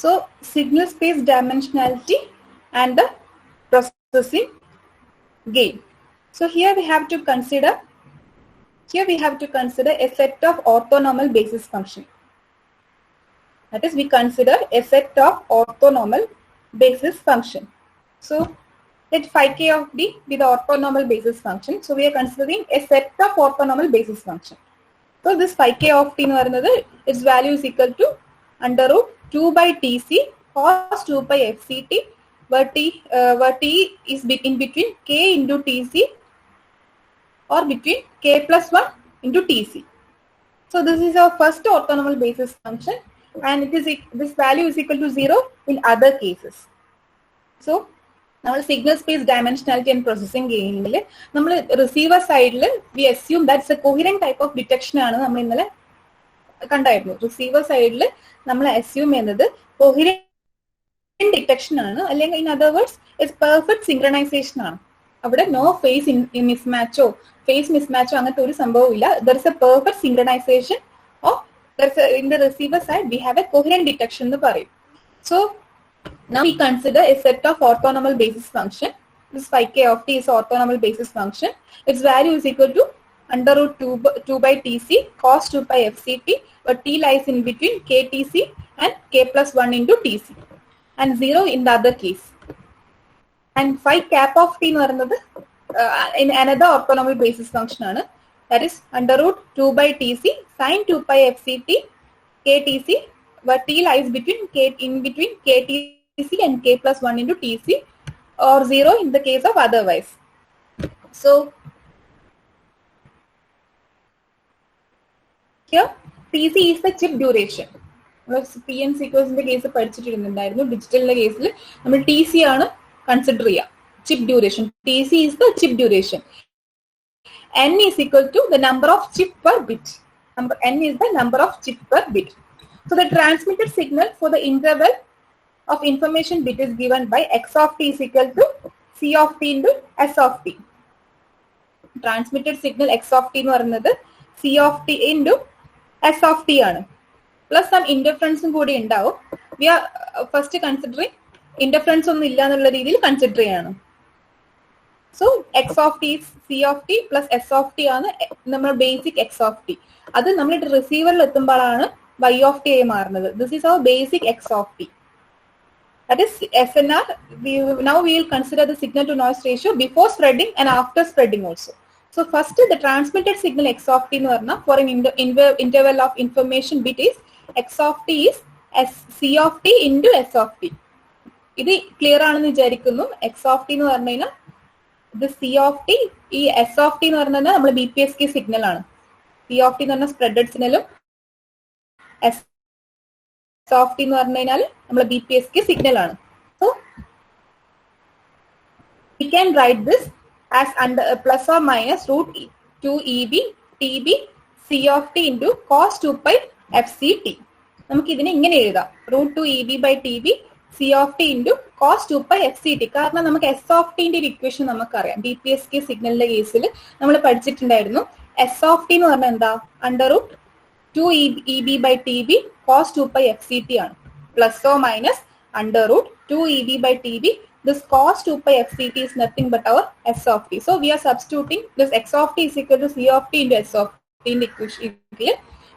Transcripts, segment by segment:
So signal space dimensionality and the processing gain. So here we have to consider a set of orthonormal basis function. That is, we consider a set of orthonormal basis function. So let phi k of d be the orthonormal basis function. So we are considering a set of orthonormal basis function. So this phi k of t nu parayunnathu, its value is equal to under root 2 by tc cos 2 by fct, where t is in between k into tc or between k plus 1 into tc. So this is our first orthonormal basis function, and this value is equal to 0 in other cases. So നമ്മൾ signal space dimensionality and processing ഗെയിനിൽ നമ്മൾ receiver സൈഡിൽ we assume that's a coherent type of detection ആണ് നമ്മൾ ഇന്നലെ കണ്ടായിരുന്നു. Receiver സൈഡിൽ നമ്മൾ അസ്യൂം ചെയ്യുന്നത് കൊഹിറന്റ് ഡിറ്റക്ഷൻ ആണ്, അല്ലെങ്കിൽ in other words it's perfect synchronisation ആണ്. അവിടെ നോ ഫേസ് മിസ്മാച്ചോ ഫേസ് മിസ്മാച്ചോ അങ്ങനത്തെ ഒരു സംഭവം ഇല്ല. There is A perfect synchronisation of in the receiver side we have A coherent detection എന്ന് പറയും. So now we consider a set of orthonormal basis function. This phi k of t is orthonormal basis function. Its value is equal to under root 2 by tc cos 2 by fct, where t lies in between ktc and k plus 1 into tc, and 0 in the other case. And phi cap of t nu parayunnathu in another orthonormal basis function aanu, that is under root 2 by tc sin 2 by fct ktc, where t lies between ktc and k plus 1 into tc, or 0 in the case of otherwise. So here tc is the chip duration. pn sequence case പഠിച്ചിട്ടുണ്ടായിരുന്നു. ഡിജിറ്റലിന്റെ കേസിൽ നമ്മൾ tc ആണ് consider ചെയ്യുക. chip duration, tc is the chip duration. n is equal to the number of chip per bit. N is the number of chip per bit. So the transmitted signal for the interval of information bit is given by x of t is equal to c of t into s of t. Transmitted signal x of t എന്ന് പറയുന്നത് c of t into s of t ആണ്. Plus some ഇന്റർഫറൻസും കൂടി ഉണ്ടാവും. We are first considering interference ഒന്നും ഇല്ല എന്നുള്ള രീതിയിൽ കൺസിഡർ ചെയ്യാണ്. So x of t c of t plus s of t ആണ് നമ്മുടെ ബേസിക് എക്സ് ഓഫ് ടി. അത് നമ്മൾ റിസീവറിൽ എത്തുമ്പോഴാണ് y of t ആയി മാറുന്നത്. This is our basic x of t. That is SNR. Now we will consider the signal to noise ratio before spreading and after spreading also. So first the transmitted signal x of t for an interval of information bit is x of t is c of t into s of t. ഇത് clear ആണെന്ന് വിചാരിക്കുന്നു. X of T എന്ന് പറഞ്ഞു കഴിഞ്ഞാൽ ഇത് C of T, ഈ S of T എന്ന് പറഞ്ഞാൽ നമ്മൾ BPSK സിഗ്നൽ ആണ്. സി ഓഫ് ടി എന്ന് പറഞ്ഞാൽ സ്പ്രെഡഡ് സിഗ്നലും എസ് ഓഫ് ടി എന്ന് പറഞ്ഞു കഴിഞ്ഞാൽ നമ്മൾ BPSK സിഗ്നൽ ആണ്. So we can write this as under plus or minus root 2 EB TB C of t into cos 2 pi FCT. നമുക്ക് ഇതിനെ ഇങ്ങനെ എഴുതാം, root 2 EB by TB C of t into cos 2 pi FCT. കാരണം നമുക്ക് S of t ന്റെ ഒരു equation നമുക്കറിയാം. BPSK സിഗ്നലിന്റെ കേസിൽ നമ്മൾ പഠിച്ചിട്ടുണ്ടായിരുന്നു. S of t എന്ന് പറഞ്ഞാൽ എന്താ, under root 2 EB by TB cos 2 pi FCT ആണ്. Plus or minus under root 2 EB by TB. This cos 2 pi FCT is nothing but our S of t. So we are substituting this x of t is equal to C of t into S of t in the equation.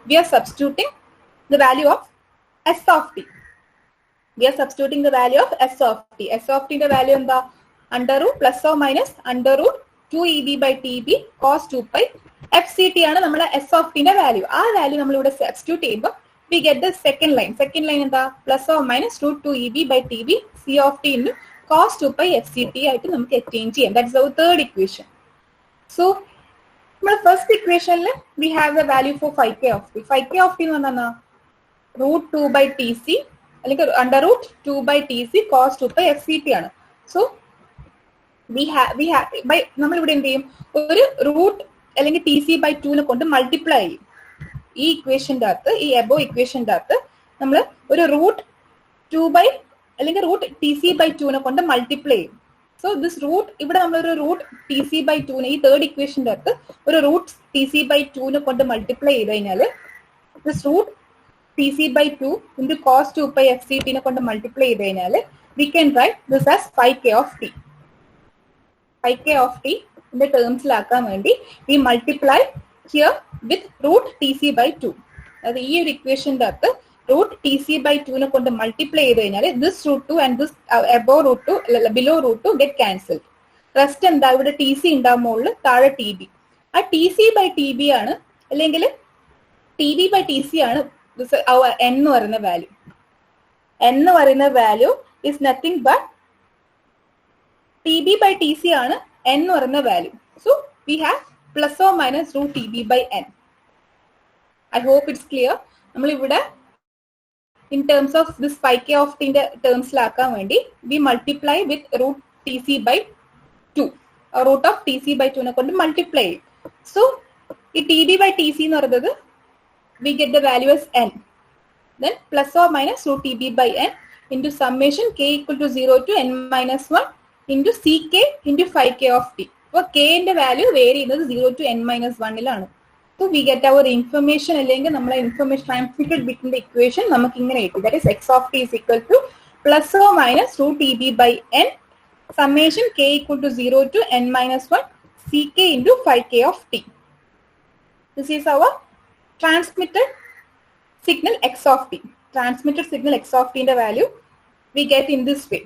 We are substituting the value of S of t. We are substituting the value of S of t. S of t the value in the under root plus or minus under root 2 EB by TB cos 2 pi FCT ആണ് നമ്മുടെ S of t ന്റെ value. ആ value നമ്മൾ ഇവിടെ substitute ചെയ്യുമ്പോൾ we get the second line. Second line എന്താ, plus or minus root 2 EB by TB C of t into cos 2 pi FCT ആയിട്ട് നമുക്ക് എക്സ്ചേഞ്ച് ചെയ്യാം. That is our third equation. So നമ്മുടെ first equationൽ we have the value for phi k of t. Phi k of t എന്ന് പറഞ്ഞാൽ root 2 by TC അല്ലെങ്കിൽ under root 2 by TC cos 2 pi FCT ആണ്. So we have by നമ്മൾ ഇവിടെ എന്ത് ചെയ്യും, ഒരു റൂട്ട് അല്ലെങ്കിൽ TC by 2 കൊണ്ട് മൾട്ടിപ്ലൈ ചെയ്യും. ഈ ഇക്വേഷൻ്റെ അകത്ത്, ഈ എബോ ഇക്വേഷൻ്റെ അകത്ത് നമ്മൾ ഒരു റൂട്ട് 2 by അല്ലെങ്കിൽ റൂട്ട് TC by 2 കൊണ്ട് മൾട്ടിപ്ലൈ ചെയ്യും. സോ ദിസ് റൂട്ട് ഇവിടെ നമ്മളൊരു റൂട്ട് TC by 2 ഈ തേർഡ് ഇക്വേഷൻ്റെ അകത്ത് ഒരു റൂട്ട് TC by 2 കൊണ്ട് മൾട്ടിപ്ലൈ ചെയ്ത് കഴിഞ്ഞാൽ this root Tc/2 into cos 2 pi fct നെ കൊണ്ട് മൾട്ടിപ്ലൈ ചെയ്ത് കഴിഞ്ഞാൽ we can write this as 5k of t. 5k of t in the ടേംസിലാക്കാൻ വേണ്ടി we multiply here with root Tc/2. അതായത് ഈ ഒരു ഇക്വേഷന്റെ അകത്ത് root Tc/2 നെ കൊണ്ട് മൾട്ടിപ്ലൈ ചെയ്ത് കഴിഞ്ഞാൽ this root 2 and this above root 2 below root 2 get cancelled. Rest എന്താ, ഇവിടെ ടി സി ഉണ്ടാവും മുകളിൽ, താഴെ ടി ബി. ആ Tc/tb ആണ് അല്ലെങ്കിൽ Tb/Tc ആണ് n എന്ന് പറയുന്ന വാല്യൂ. n എന്ന് പറയുന്ന value is nothing but Tb/Tc ആണ് n എന്ന് പറയുന്ന value. So we have plus or minus root Tb/n. I hope it's clear. നമ്മളിവിടെ in terms of this 5k of ടിന്റെ ടേംസിലാക്കാൻ വേണ്ടി we multiply with root Tc/2. Root of Tc/2 നെ കൊണ്ട് multiply ചെയ്യും. സോ ഈ Tb/Tc എന്ന് പറയുന്നത് we get the value as n. Then plus or minus root Tb/n into summation k equal to 0 to n minus 1 into ck into 5k of t. അപ്പോൾ k ന്റെ value vary ചെയ്യുന്നത് 0 to n minus 1 So we get our information അല്ലെങ്കിൽ നമ്മളെ information transmitted ബിറ്റിന്റെ equation നമുക്ക് ഇങ്ങനെ കിട്ടും. That is x of t is equal to plus or minus root Tb/n summation k equal to 0 to n minus 1 ck into 5k of t. This is our transmitted signal x of t. Transmitted signal x of t ന്റെ value we get in this way.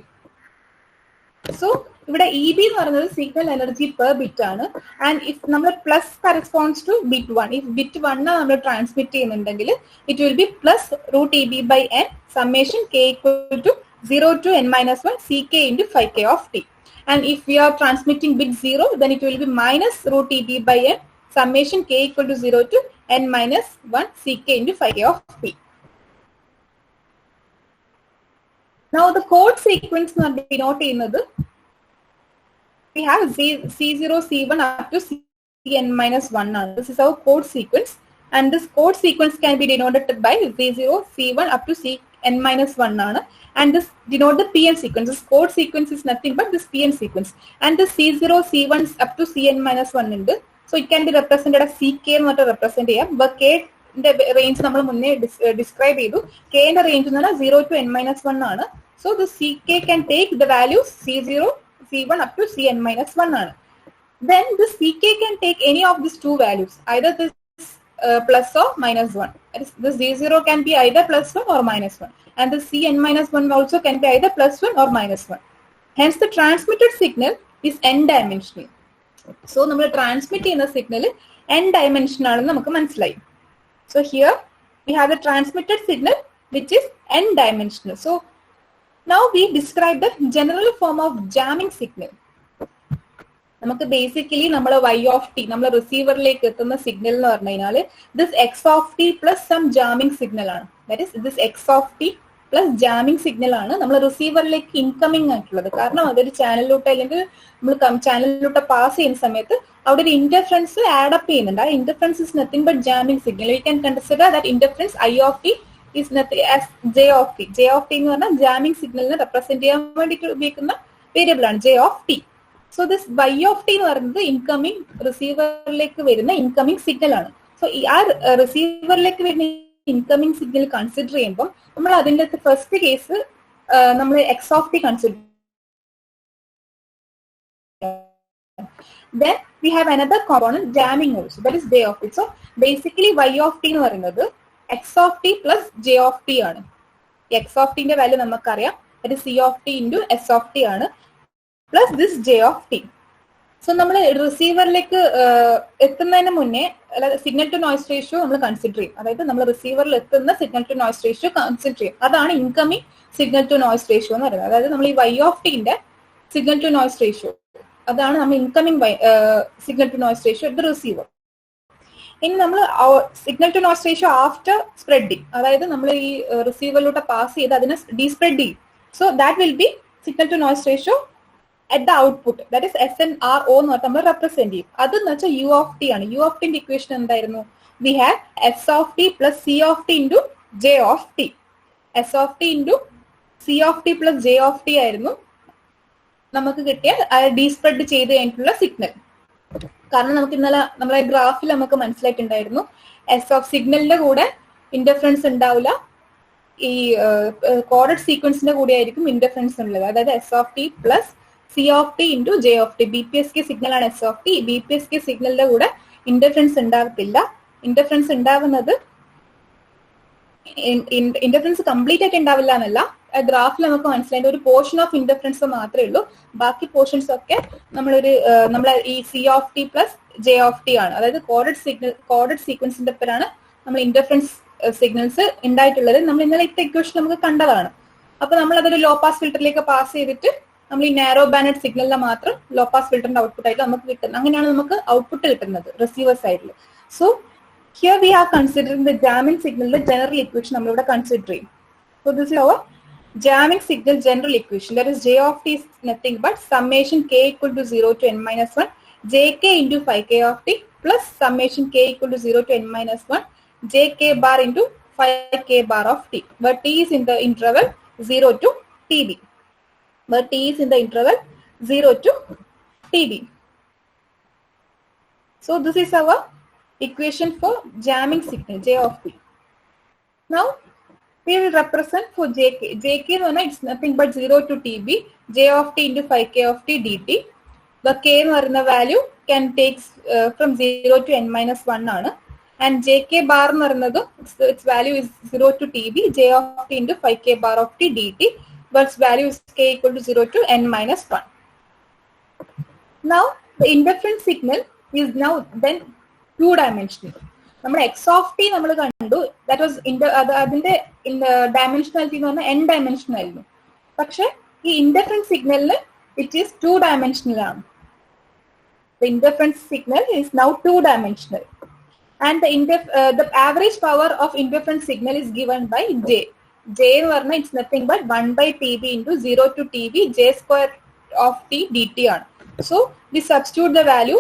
So ഇവിടെ EB എന്ന് പറയുന്നത് signal energy per bit ആണ്. And if നമ്മൾ plus corresponds to bit 1. If bit 1 നമ്മൾ transmit ചെയ്യുന്നുണ്ടെങ്കിൽ it will be plus root Tb/n summation k equal to 0 to n minus 1 ck into 5k of t. And if we are transmitting bit 0, then it will be minus root Tb/n summation k equal to 0 to n minus 1 ck into 5k of t. Now the code sequence denote ചെയ്യുന്നത് we have C0, C1 up to Cn minus 1. This is our code sequence, and this code sequence can be denoted by C0, C1 up to Cn minus 1. And this denote the Pn sequence. This code sequence is nothing but this Pn sequence. And this C0, C1 up to Cn minus 1 ഉണ്ട്. So it can be represented as Ck എന്ന് represent ചെയ്യാം. But K ന്റെ range നമ്മൾ മുന്നേ describe ചെയ്തു. K ന്റെ range എന്ന് പറഞ്ഞാൽ 0 to n minus 1 ആണ്. So the Ck can take the values C0, C1 up to Cn minus 1. Then this Ck can take any of these two values, either this plus or minus 1. This Z0 can be either plus 1 or minus 1. And the Cn minus 1 also can be either plus 1 or minus 1. Hence the transmitted signal is n-dimensional. So നമ്മൾ transmit ചെയ്യുന്ന signal n-dimensional ആണെന്ന് നമുക്ക് മനസ്സിലായി. So here we have the transmitted signal which is n-dimensional. So now we describe the general form of jamming signal. നമുക്ക് basically നമ്മൾ y of t നമ്മൾ റിസീവറിലേക്ക് എത്തുന്ന signal എന്ന് പറഞ്ഞു കഴിഞ്ഞാൽ this x of t plus some jamming signal ആണ്. That is this x of t plus jamming signal ആണ് നമ്മൾ റിസീവറിലേക്ക് ഇൻകമിംഗ് ആയിട്ടുള്ളത്. കാരണം അതൊരു ചാനലിലോട്ട് അല്ലെങ്കിൽ നമ്മൾ ചാനലിലോട്ട് പാസ് ചെയ്യുന്ന സമയത്ത് അവിടെ ഒരു ഇന്റർഫറൻസ് ആഡ് അപ്പ് ചെയ്യുന്നുണ്ട്. ആ interference is nothing but jamming signal. We can consider that interference I of t is nothing as j of t. J of t എന്ന് പറഞ്ഞാൽ ജാമിംഗ് സിഗ്നലിനെ റെപ്രസെന്റ് ചെയ്യാൻ വേണ്ടിയിട്ട് ഉപയോഗിക്കുന്ന വേരിയബിൾ ആണ് j of t. So this y of t എന്ന് പറയുന്നത് incoming റിസീവറിലേക്ക് വരുന്ന ഇൻകമിംഗ് സിഗ്നൽ ആണ്. സോ ആ റിസീവറിലേക്ക് വരുന്ന ഇൻകമിംഗ് സിഗ്നൽ കൺസിഡർ ചെയ്യുമ്പോൾ നമ്മൾ അതിൻ്റെ ഫസ്റ്റ് കേസ് നമ്മൾ x of t consider. Then we have another component jamming also, that is j of t. So basically y of t എന്ന് പറയുന്നത് x of t plus j of t ആണ്. x of t ന്റെ value നമുക്കറിയാം, that is c of t into s of t ആണ്, plus this j of t. So നമ്മൾ റിസീവറിലേക്ക് എത്തുന്നതിന് മുന്നേ സിഗ്നൽ ടു നോയ്സ് റേഷ്യോ നമ്മൾ കൺസിഡർ ചെയ്യും. അതായത് നമ്മൾ റിസീവറിൽ എത്തുന്ന signal to noise ratio consider ചെയ്യും. അതാണ് incoming signal to noise ratio എന്ന് പറയുന്നത്. അതായത് നമ്മൾ ഈ y of t ന്റെ സിഗ്നൽ ടു നോയ്സ് റേഷ്യോ അതാണ് നമ്മൾ incoming signal to noise ratio the receiver. ഇനി നമ്മൾ signal to noise ratio after spreading, അതായത് നമ്മൾ ഈ റിസീവറിലൂടെ പാസ് ചെയ്ത് അതിനെ ഡീസ്പ്രെഡ് ചെയ്യും. So that will be signal to noise ratio at the output, that is SNRO എന്ന് നമ്മൾ റെപ്രസെന്റ് ചെയ്യും. അതെന്ന് വെച്ചാൽ u of t ആണ്. u of t ന്റെ ഇക്വേഷൻ എന്തായിരുന്നു? we have s of t plus c of t into j of t. s of t into c of t plus j of t ആയിരുന്നു നമുക്ക് കിട്ടിയ ഡീസ്പ്രെഡ് ചെയ്ത് കഴിഞ്ഞിട്ടുള്ള signal. കാരണം നമുക്ക് ഇന്നലെ നമ്മളെ ഗ്രാഫിൽ നമുക്ക് മനസ്സിലായിട്ടുണ്ടായിരുന്നു എസ് ഓഫ് സിഗ്നലിന്റെ കൂടെ ഇന്റർഫറൻസ് ഉണ്ടാവില്ല. ഈ കോഡഡ് സീക്വൻസിന്റെ കൂടെ ആയിരിക്കും ഇന്റർഫറൻസ് ഉള്ളത്. അതായത് S of t plus C of T into J of T. BPSK signal ആണ് എസ് ഓഫ് ടി. BPSK സിഗ്നലിന്റെ കൂടെ ഇന്റർഫറൻസ് ഉണ്ടാകത്തില്ല. ഇന്റർഫറൻസ് ഉണ്ടാവുന്നത് ഇന്റർഫറൻസ് കംപ്ലീറ്റ് ആയിട്ട് ഉണ്ടാവില്ല എന്നല്ല, ഗ്രാഫിൽ നമുക്ക് മനസ്സിലായത് ഒരു പോർഷൻ ഓഫ് ഇന്റർഫറൻസ് മാത്രമേ ഉള്ളൂ. ബാക്കി പോർഷൻസ് ഒക്കെ നമ്മളെ ഈ C of t plus J of t ആണ്. അതായത് കോഡഡ് സീക്വൻസിന്റെ ഒപ്പരാണ് നമ്മൾ ഇന്റർഫറൻസ് സിഗ്നൽസ് ഉണ്ടായിട്ടുള്ളത്. നമ്മൾ ഇന്നലെ ഇക്വേഷൻ നമുക്ക് കണ്ടതാണ്. അപ്പൊ നമ്മൾ അതൊരു ലോ പാസ് ഫിൽറ്ററിലേക്ക് പാസ് ചെയ്തിട്ട് നമ്മൾ ഈ നാരോ ബാൻഡ് സിഗ്നലിനെ മാത്രം ലോ പാസ് ഫിൽറ്ററിന്റെ ഔട്ട്പുട്ട് ആയിട്ട് നമുക്ക് കിട്ടുന്നത്. അങ്ങനെയാണ് നമുക്ക് ഔട്ട്പുട്ട് കിട്ടുന്നത് റിസീവർ സൈഡിൽ. So here we are considering the jamming signal, the general equation നമ്മൾ ഇവിടെ കൺസിഡർ ചെയ്യും. So this is our jamming signal general equation. That is J of t is nothing but summation k equal to 0 to n minus 1 jk into phi k of t plus summation k equal to 0 to n minus 1 jk bar into phi k bar of t, where t is in the interval 0 to tb. Where t is in the interval 0 to tb. So this is our equation for jamming signal J of t. Now we will represent for jk. Jk it's nothing but 0 to tb, J of t into phi k of t dt. The k value can take from 0 to n minus 1 ആണ്. And jk bar its value is 0 to tb, J of t into phi k bar of t dt, but its value is k equal to 0 to n minus 1. Now the interference signal is now then two dimensional. നമ്മുടെ X of T നമ്മൾ കണ്ടു, that was അതിന്റെ dimensionality എന്ന് പറഞ്ഞാൽ N dimensional ആയിരുന്നു. പക്ഷെ ഈ interference സിഗ്നലിന് ഇറ്റ് ഈസ് ടു ഡയമെൻഷണൽ ആണ്. The interference signal is now two dimensional and the average power of interference signal is given by J. J എന്ന് പറഞ്ഞാൽ it's nothing but 1/TB into 0 to TB J square of t dt ആണ്. So we substitute the value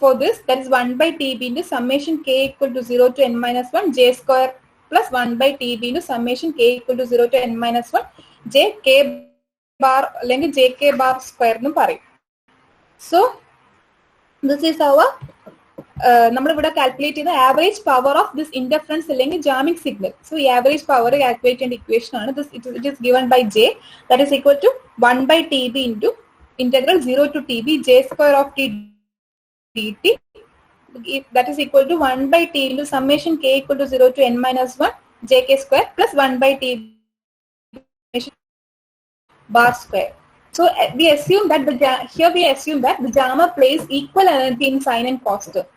for this, that is 1/TB into summation k equal to 0 to n minus 1 J square plus 1/TB into summation k equal to 0 to n minus 1 J k bar അല്ലെങ്കിൽ jk bar square എന്നും പറയും. So this is our നമ്മളിവിടെ calculate ചെയ്ത average power of this interference അല്ലെങ്കിൽ jamming signal. So ഈ average power calculate ചെയ്യേണ്ട equation ആണ് this. It is given by J, that is equal to 1/TB into integral 0 to TB J square of t dt, that is equal to 1/t into summation k equal to 0 to n minus 1 jk square plus 1/t bar square. So we assume that we assume that the jammer plays equal energy in sine and cos term.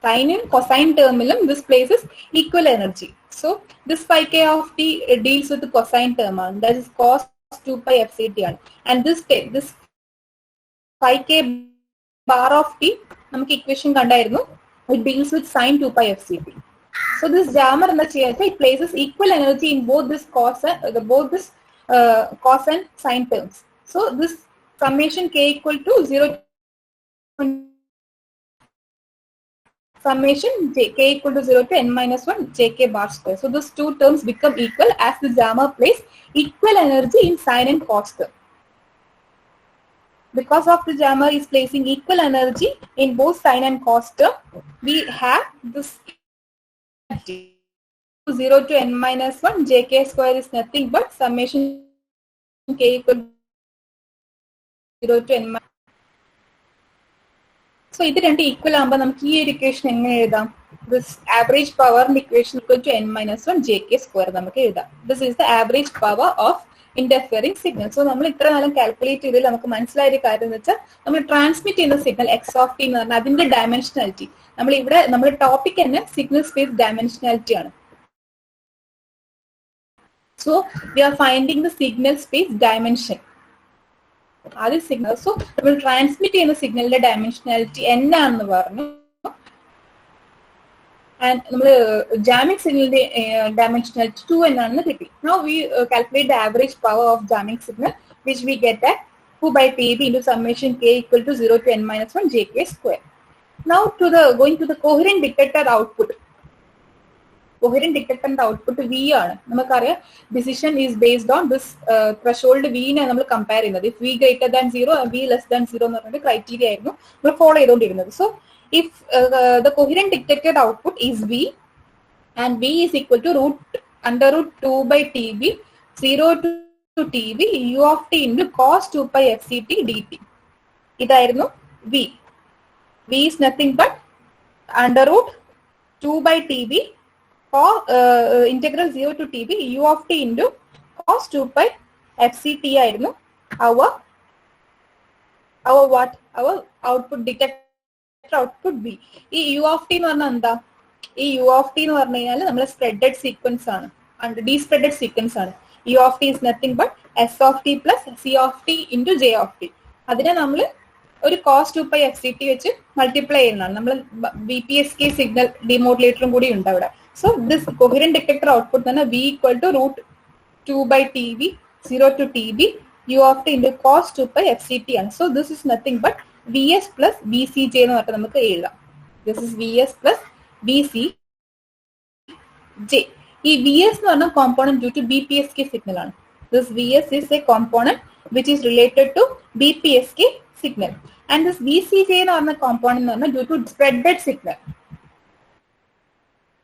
Sine and cosine term this places equal energy. So this phi k of t deals with the cosine term, that is cos 2 pi f c t, and this phi k bar of t നമുക്ക് equation കണ്ടായിരുന്നു, it deals with sine 2 pi f c t. So this jammer എന്താ ചെയ്യുക, it places equal energy in both this cos and sine terms. So this summation k equal to 0 summation k equal to 0 to n minus 1 jk bar square. So these two terms become equal as the jammer plays equal energy in sine and cos term. Because of the jammer is placing equal energy in both sine and cos term, we have this 0 to n minus 1 jk square is nothing but summation k equal to 0 to n minus. So ഇത് രണ്ട് equal ആകുമ്പോൾ നമുക്ക് ഈ ഒരു equation എങ്ങനെ എഴുതാം? This average power equation equal to n minus 1 jk square നമുക്ക് എഴുതാം. This is the average power of interfering signal. So നമ്മൾ ഇത്ര കാലം കാൽക്കുലേറ്റ് ചെയ്തതിൽ നമുക്ക് മനസ്സിലായ ഒരു കാര്യം എന്ന് വെച്ചാൽ നമ്മൾ ട്രാൻസ്മിറ്റ് ചെയ്യുന്ന സിഗ്നൽ എക്സ് ഓഫ് ടി എന്ന് പറഞ്ഞാൽ അതിന്റെ ഡയമെൻഷനാലിറ്റി, നമ്മുടെ ടോപ്പിക് തന്നെ സിഗ്നൽ സ്പേസ് ഡയമെൻഷനാലിറ്റി ആണ്. So V R finding the signal space dimension. ആദ്യ സിഗ്നൽ, സോ നമ്മൾ ട്രാൻസ്മിറ്റ് ചെയ്യുന്ന സിഗ്നലിന്റെ ഡയമെൻഷനാലിറ്റി എന്നാണെന്ന് പറഞ്ഞു. And jamming signal dimensionality 2 എന്നാണെന്ന് കിട്ടി. Now we calculate the average power of jamming signal, which we get at 2/TB into summation k equal to 0 to n minus 1 jk square. Now going to the coherent detector output. Coherent detector output V ആണ്. നമുക്കറിയാം decision is based on this threshold V നെ നമ്മൾ compare ചെയ്യുന്നത്. If V greater than 0 and V less than 0 എന്ന് പറഞ്ഞ criteria ആയിരുന്നു നമ്മൾ follow ചെയ്തുകൊണ്ടിരുന്നത്. So if the coherent detected output is V, and v is equal to under root 2 by tb 0 to tb u of t into cos 2 pi fct dt. ഇതായിരുന്നു v. v is nothing but under root 2 by tb integral 0 to tb u of t into cos 2 pi fct ആയിരുന്നു our output detector output b. ഈ u of t എന്ന് പറഞ്ഞാൽ എന്താ? ഈ u of t എന്ന് പറഞ്ഞു കഴിഞ്ഞാൽ നമ്മൾ സ്പ്രെഡഡ് സീക്വൻസ് ആണ്, ഡീസ്പ്രെഡഡ് സീക്വൻസ് ആണ്. u of t is nothing but s of t plus c of t into j of t. അതിനെ നമ്മൾ ഒരു cos 2 pi fct വെച്ച് മൾട്ടിപ്ലൈ ചെയ്യുന്നതാണ്. നമ്മൾ BPSK സിഗ്നൽ ഡിമോഡുലേറ്ററും കൂടി ഉണ്ട് അവിടെ. So this coherent detector output തന്നെ v equal to root 2 by tb 0 to tb u of t into cos 2 pi fct ആണ്. So this is nothing but vs plus vcj എന്ന് പറഞ്ഞിട്ട് നമുക്ക് എഴുതാം. This is vs plus vcj. ഈ vs എന്ന് പറഞ്ഞ component due to BPSK signal ആണ്. This vs is a component which is related to BPSK signal. And this VCJ എന്ന് പറഞ്ഞ component എന്ന് പറഞ്ഞാൽ due to spreaded signal.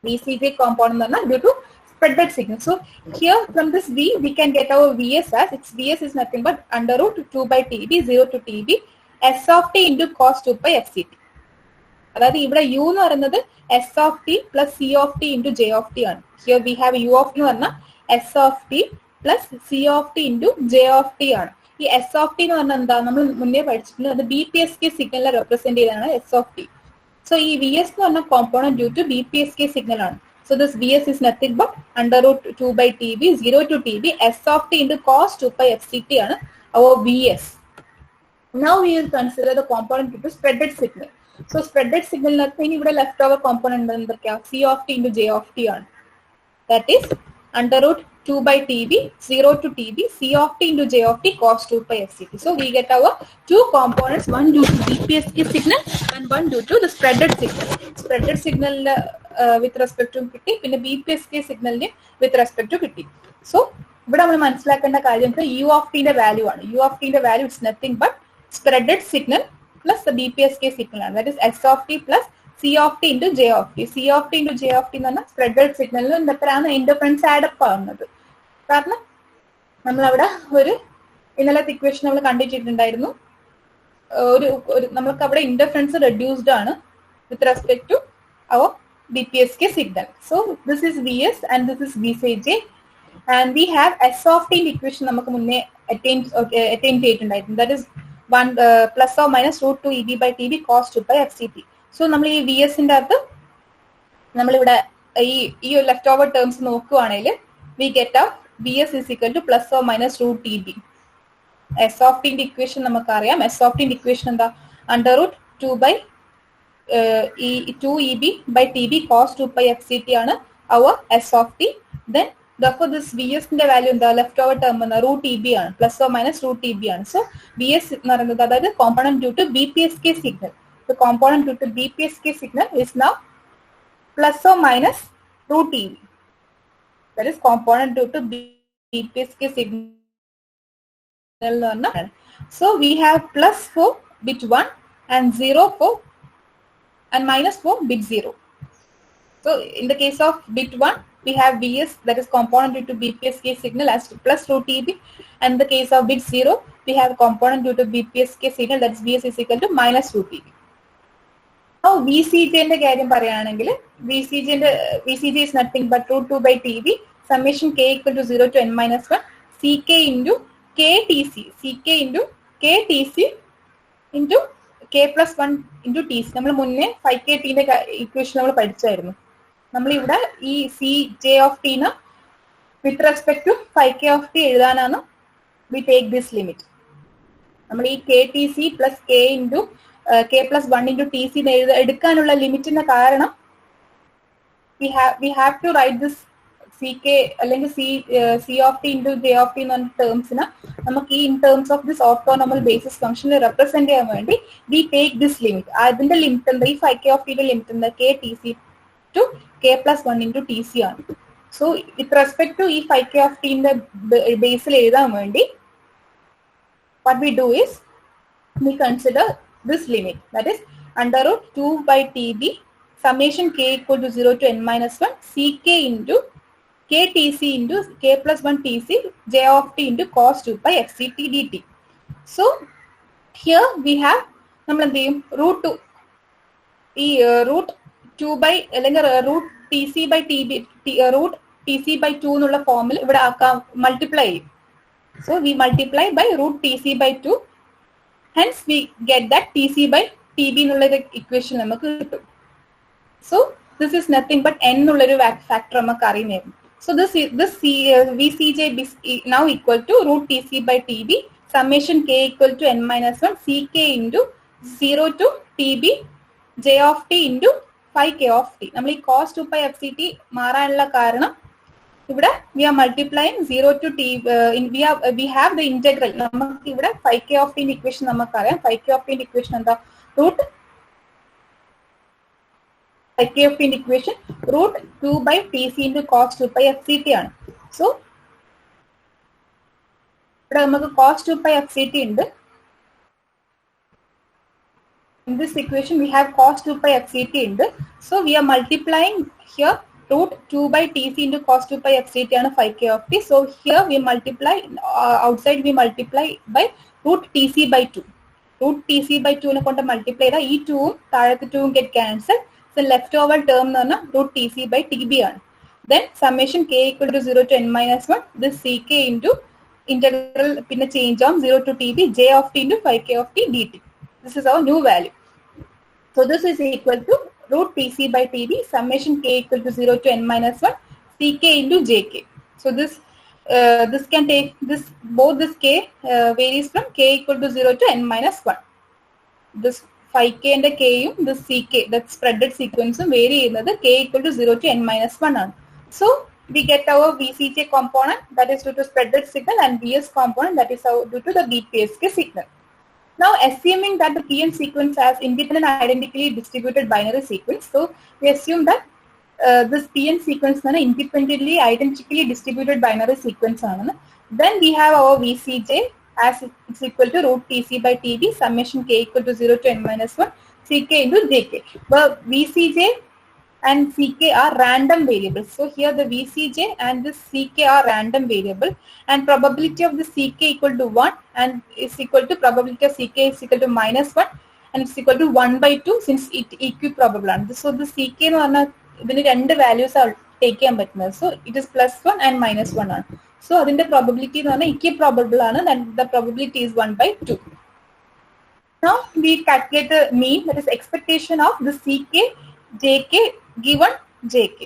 VCJ component എന്ന് പറഞ്ഞാൽ due to spreaded signal. So here from this V we can get our VS as its VS is nothing but under root 2 by TB 0 to TB S of t into cos 2 pi FCT. അതായത് ഇവിടെ u എന്ന് പറയുന്നത് S of t plus C of t into J of t ആണ്. Here we have u of t എന്ന് പറഞ്ഞാൽ S of t plus C of t into J of t ആണ്. ഈ S of T എന്ന് പറഞ്ഞാൽ എന്താ? നമ്മൾ മുന്നേ പഠിച്ചിട്ടുണ്ട്, അത് BPSK സിഗ്നലിനെ റെപ്രസെന്റ് ചെയ്താണ് എസ് ഓഫ് ടി. സോ ഈ വി എസ് എന്ന് പറഞ്ഞ component due to BPSK signal ആണ്. So this V S is nothing but under root 2 by TB 0 to TB S of T into cos 2 pi FCT ആണ് our VS. Now we will consider the component due to spreaded signal. So spreaded signal ഇവിടെ left over component എന്തൊക്കെയാ? C of t into J of t ആണ്. That is under root 2 by TB 0 to TB C of t into J of t cos 2 pi FCT. So we get our two components, one due to BPSK signal and one due to the spreaded signal. Spreaded signal with respect to കിട്ടി, പിന്നെ BPSK signal with respect to കിട്ടി. So ഇവിടെ നമ്മൾ മനസ്സിലാക്കേണ്ട കാര്യം u of t ന്റെ value ആണ്. u of t ന്റെ value is nothing but spreaded signal plus the BPSK signal ആണ്. That is S of t plus C of t into J of t. C of t into J of t എന്ന് പറഞ്ഞാൽ spreaded സിഗ്നലിൽ എത്രയാണ് interference add up ആവുന്നത്. കാരണം നമ്മളവിടെ ഒരു ഇന്നലത്തെ ഇക്വേഷൻ നമ്മൾ കണ്ടിട്ടുണ്ടായിരുന്നു, ഒരു നമ്മൾക്ക് അവിടെ ഇന്റർഫറൻസ് റെഡ്യൂസ്ഡ് ആണ് with respect to our BPSK signal. So this is VS and this is VCJ and we have S of t equation നമുക്ക് മുന്നേ അറ്റൈൻ ചെയ്തിട്ടുണ്ടായിരുന്നു. That is 1 plus or minus root 2 EB by TB cos 2 pi FCT. So നമ്മൾ ഈ VSന്റെ അകത്ത് നമ്മളിവിടെ ഈ left over terms നോക്കുവാണെങ്കിൽ we get out VS is equal to plus or minus root TB. S of t ന്റെ equation നമുക്കറിയാം. S of t ന്റെ equation എന്താ? under root 2 by 2 EB by TB cos 2 pi FCT ആണ് our S of t. Then therefore this VS ന്റെ value എന്താ? Left over term എന്താ? root TB ആണ്, plus or minus root TB ആണ്. So VS എന്ന് പറയുന്നത് അതായത് component due to BPSK signal. The component due to BPSK signal is now plus or minus root TB. That is component due to BPSK signal. So we have plus for bit 1 and 0 for and minus for bit 0. So in the case of bit 1 we have VS, that is component due to BPSK signal as plus root TB, and in the case of bit 0 we have component due to BPSK signal, that is VS is equal to minus root TB. Now VCJ കാര്യം പറയുകയാണെങ്കിൽ VCJ is nothing but root 2 by TB summation k equal to 0 to n minus 1 CK into KTC into KTC into K plus 1 into TC. നമ്മൾ മുന്നേ 5KT ന്റെ equation നമ്മൾ പഠിച്ചായിരുന്നു. നമ്മൾ ഇവിടെ ഈ CJ of t ന് with respect to 5K of t എഴുതാനാണ് we take this limit. നമ്മൾ ഈ KTC plus K into K plus 1 into TC എടുക്കാനുള്ള ലിമിറ്റിന്റെ കാരണം we have to write this CK അല്ലെങ്കിൽ C of t into J of t എന്ന ടേംസിന് നമുക്ക് ഈ in terms of this orthonormal basis ഫംഗ്ഷനെ റെപ്രസെന്റ് ചെയ്യാൻ വേണ്ടി we take this limit. അതിന്റെ ലിമിറ്റ് എന്താ? ഈ 5K of t യുടെ ലിമിറ്റ് എന്താ? KTC to K plus 1 into TC ആണ്. സോ വിത്ത് റെസ്പെക്ട് ടു ഈ 5K of t ന്റെ ബേസിൽ എഴുതാൻ വേണ്ടി what we do is we consider this limit, that is under root 2 by TB summation k equal to 0 to n minus 1 ck into ktc into k plus 1 tc j of t into cos 2 pi fct dt. So here we have root 2 root 2 by root tc by tb root tc by 2 എന്നുള്ള ഫോമിൽ ഇവിടെ multiply ചെയ്യും. So we multiply by root tc by 2. Hence we get that tc by tb എന്നുള്ള equation നമുക്ക് കിട്ടും. So this is nothing but n എന്നുള്ളൊരു factor നമുക്ക് അറിയുന്നതാണ്. So this VCJ is now equal to root tc by tb summation k equal to n minus 1 ck into 0 to tb j of t into 5k of t. നമ്മൾ ഈ cos 2 pi fct മാറാനുള്ള കാരണം ഇവിടെ we are multiplying 0 to t we have the integral. നമുക്ക് ഇവിടെ 5k of t equation നമുക്കറിയാം. 5k of t equation എന്താ? root 5k of t equation root 2 by tc into cos 2 pi fct ആണ്. So ഇവിടെ നമുക്ക് cos 2 pi fct ഉണ്ട്. In this equation we have cos 2 pi fct ഉണ്ട്. So we are multiplying here root 2 by tc into cos 2 pi fct ആണ് 5k of t. So here we multiply outside we multiply by root tc by 2. Root tc by 2 നെ കൊണ്ട് multiply ചെയ്താൽ ഈ 2 താഴത്തെ 2 get cancelled. So leftover term എന്ന് പറഞ്ഞാൽ root tc by tb ആണ്. Then summation k equal to 0 to n minus 1 this ck into integral പിന്നെ change on 0 to tb j of t into 5k of t dt. This is our new value. So this is equal to root tc by tb summation k equal to 0 to n minus 1 ck into jk. So this can take this both this k varies from k equal to 0 to n minus 1. This 5k and k യും this ck that spreaded sequence vary ചെയ്യുന്നത് k equal to 0 to n minus 1 ആണ്. So we get our VCJ component that is due to spreaded signal and VS component that is due to the BPSK signal. Now assuming that the PN sequence has independent identically distributed binary sequence, so we assume that this PN sequence is independently identically distributed binary sequence. Then we have our VCJ as it's equal to root tc by tb summation k equal to 0 to n minus 1 ck into jk. But VCJ and ck are random variables. So here the VCJ and this ck are random variable and probability of the ck equal to 1 and is equal to probability of ck is equal to minus 1 and it's equal to 1 by 2 since it equiprobable. So the ck എന്ന് പറഞ്ഞാൽ ഇതിന് രണ്ട് values are take ചെയ്യാൻ പറ്റുന്നത്. So it is plus 1 and minus 1 ആണ്. So അതിന്റെ probability എന്ന് പറഞ്ഞാൽ equiprobable ആണ് and the probability is 1 by 2. Now we calculate the mean, that is expectation of the ck jk given jk.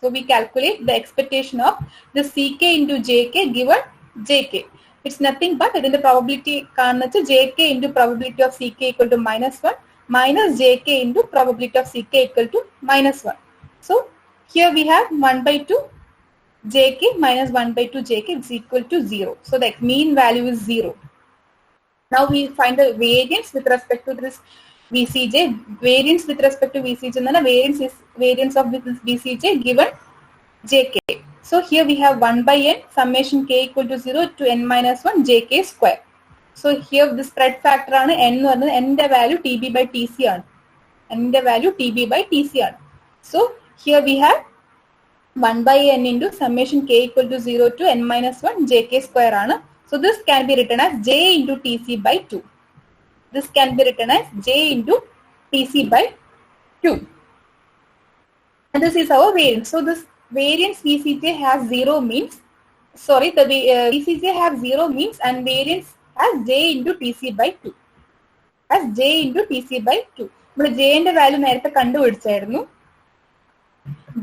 So we calculate the expectation of the ck into jk given jk. It's nothing but the probability jk into probability of ck equal to minus 1 minus jk into probability of ck equal to minus 1. So here we have 1 by 2 jk minus 1 by 2 jk is equal to 0. So the mean value is 0. Now we find the variance with respect to this VCJ. Variance with respect to VCJ, variance is variance of this VCJ given jk. So here we have 1 by n summation k equal to 0 to n minus 1 jk square. So here the spread factor ആണ് n എന്ന് പറയുന്നത് n ന്റെ value tb by tc ആണ്. n ന്റെ value tb by tc ആണ്. So here we have 1 by n into summation k equal to 0 to n minus 1 jk square ആണ്. So this can be written as j into tc by 2. This can be written as j into tc by 2. And this is our variance. So this variance VCJ has 0 means, sorry, the VCJ has 0 means and variance as j into tc by 2. As j into tc by 2. But j ന്റെ value നേരത്തെ കണ്ടുപിടിച്ചായിരുന്നു.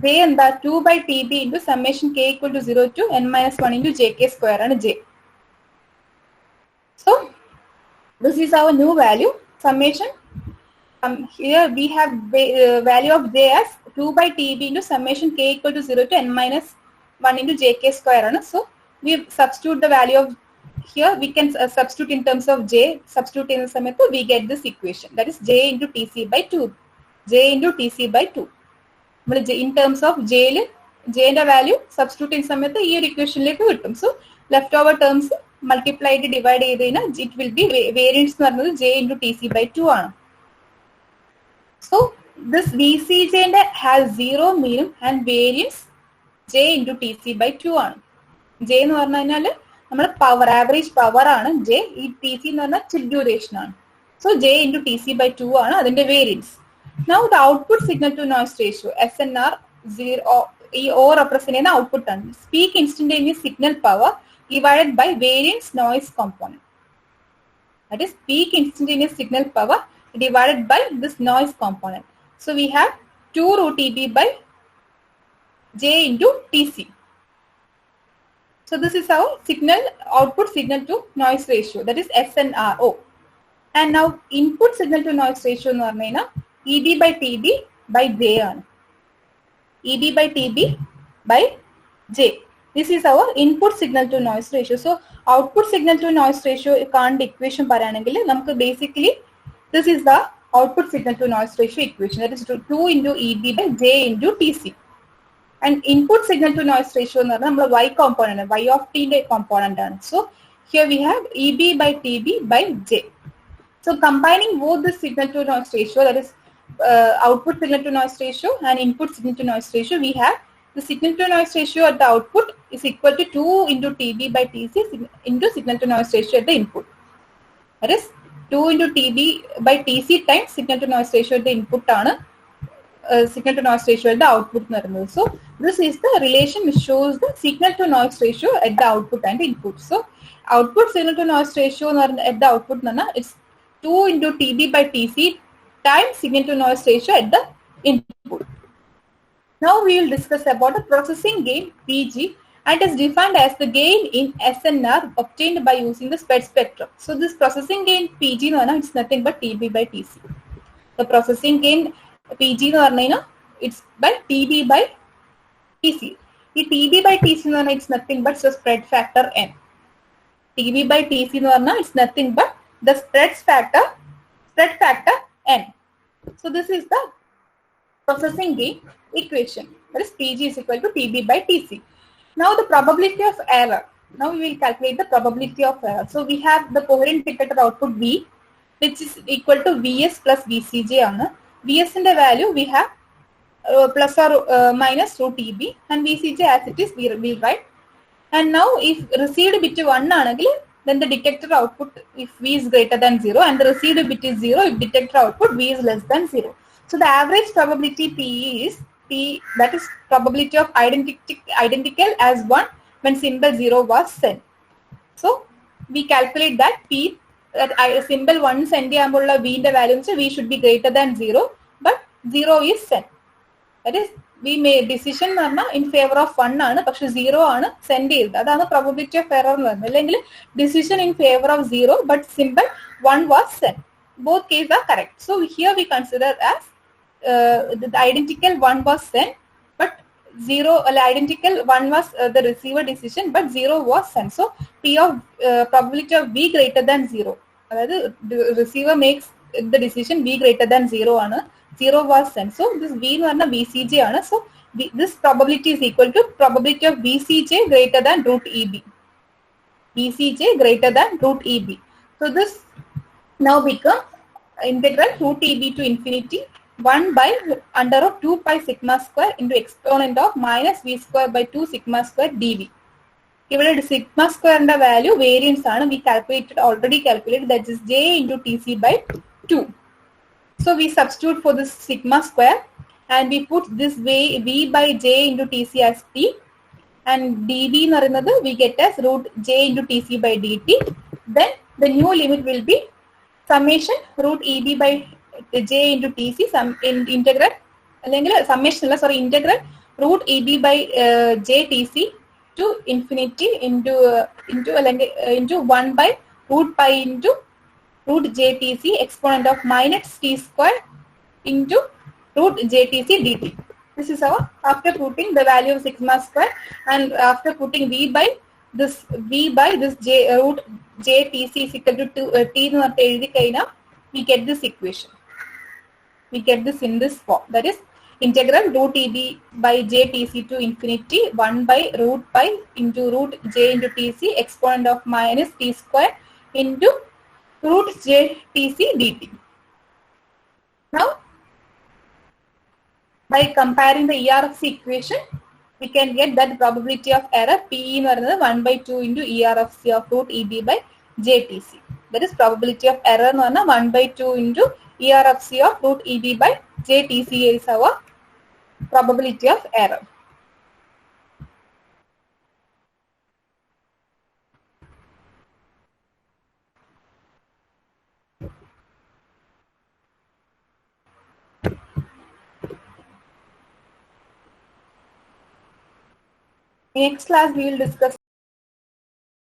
J എന്താ 2 by tb into summation k equal to 0 to n minus 1 into jk square ആണ് j. So this is our new value summation. Here we have value of j as 2 by tb into summation k equal to 0 to n minus 1 into jk square. So we substitute the value of here. We can substitute in terms of j. Substitute in the samayathu we get this equation, that is j into tc by 2. J into tc by 2. In terms of j ന്റെ value substitute in samayathu ee equation lekku kittum. So leftover terms multiplied divide ചെയ്തതിനാൽ it will be variance എന്ന് പറയുന്നത് j into tc by 2 ആണ്. So this VCJ has 0 mean and variance J into TC by 2 ആണ്. J എന്ന് പറഞ്ഞു കഴിഞ്ഞാൽ നമ്മുടെ power average power ആണ് J. ഈ TC എന്ന് പറഞ്ഞാൽ ചിപ്പ് ഡ്യൂറേഷൻ ആണ്. So J into TC by 2 ആണ് അതിന്റെ variance. Now the output signal to noise ratio SNR 0 ഈ O represent ചെയ്യുന്ന ഔട്ട്പുട്ട് ആണ്. Peak instantaneous signal power divided by variance noise component. That is peak instantaneous signal power divided by this noise component. So we have 2 root EB by J into TC. So this is our signal output signal to noise ratio, that is SNRO. And now input signal to noise ratio എന്ന് പറഞ്ഞു കഴിഞ്ഞാൽ EB by TB by J ആണ്. EB by TB by J. This is our input signal to noise ratio. So output signal to noise ratio കാണേണ്ട equation പറയുകയാണെങ്കിൽ നമുക്ക് basically this is the output signal to noise ratio equation, that is 2 into EB by J into TC. And input signal to noise ratio എന്ന് പറഞ്ഞാൽ നമ്മൾ Y component, Y of T ന്റെ component ആണ്. So here we have EB by TB by J. So combining both the signal to noise ratio, that is output signal to noise ratio and input signal to noise ratio, we have the signal to noise ratio at the output is equal to 2 into TB by TC into signal to noise ratio at the input. That is 2 into TB by TC times signal to noise ratio at the input ആണ് signal to noise ratio at the output എന്ന് പറയുന്നത്. So this is the relation which shows the signal to noise ratio at the output and input. So output signal to noise ratio at the output എന്ന് പറഞ്ഞാൽ it's 2 into TB by TC times signal to noise ratio at the input. Now we will discuss about the processing gain PG, and it is defined as the gain in SNR obtained by using the spread spectrum. So this processing gain PG എന്ന് പറഞ്ഞാൽ it's nothing but TB by TC. The processing gain PG എന്ന് പറഞ്ഞു കഴിഞ്ഞാൽ it's by TB by TC. ഈ TB by TC എന്ന് പറഞ്ഞാൽ it's nothing but the spread factor N. TB by TC എന്ന് പറഞ്ഞാൽ it's nothing but the spread factor N. So this is the processing gain equation, that is PG is equal to TB by TC. Now the probability of error. Now we will calculate the probability of error. So we have the coherent detector output V, which is equal to Vs plus VCJ ആണ്. Vs in the value we have plus or minus root EB, and VCJ as it is we will write. And now if received bit 1 ആണെങ്കിൽ then the detector output if V is greater than 0, and the received bit is 0 if detector output V is less than 0. So the average probability P is P, that is probability of identical as 1 when symbol 0 was sent. So we calculate that P, that symbol 1 send ചെയ്യുമ്പോഴുള്ള V ന്റെ value V should be greater than 0, but 0 is sent. That is we made decision എന്ന് പറഞ്ഞാൽ in favor of 1 ആണ്, പക്ഷെ 0 ആണ് send ചെയ്തത്. അതാണ് probability of error എന്ന് പറയുന്നത്. അല്ലെങ്കിൽ decision in favor of 0 but symbol 1 was sent. Both cases are correct. So here we consider as the identical 1 was sent, but 0 identical 1 was the receiver decision, but 0 was sent. So P of probability of V greater than 0. അതായത് the receiver makes the decision V greater than 0 ആണ്. 0 was sent. So this V എന്ന് പറഞ്ഞാൽ VCJ ആണ്. So this probability is equal to probability of VCJ greater than root EB. VCJ greater than root EB. So this now become integral root EB to infinity 1 by under root 2 pi sigma square into exponent of minus V square by 2 sigma square dV. ഇവിടെ sigma square ന്റെ value variance ആണ്. We already calculated, that is J into TC by 2. So we substitute for this sigma square and we put this V by J into TC as T, and dV എന്ന് പറയുന്നത് we get as root J into TC by dt. Then the new limit will be summation root EB by J into TC integral അല്ലെങ്കിൽ summation അല്ല sorry integral root EB by J TC to infinity into 1 by root pi into root JTC exponent of minus T square into root JTC dt. This is our after putting the value of sigma square and after putting V by this root JTC is equal to T എന്ന് പറഞ്ഞിട്ട് എഴുതി കഴിഞ്ഞാൽ we get this equation. We get this in this form, that is integral root EB by JTC to infinity 1 by root pi into root J into TC exponent of minus T square into root JTC dt. Now by comparing the ERFC equation, we can get that probability of error PE എന്ന് പറയുന്നത് 1/2 into ERFC of root EB by JTC. That is probability of error എന്ന് പറഞ്ഞാൽ 1/2 into ERFC of root EB by JTC is our probability of error. In next class, we will discuss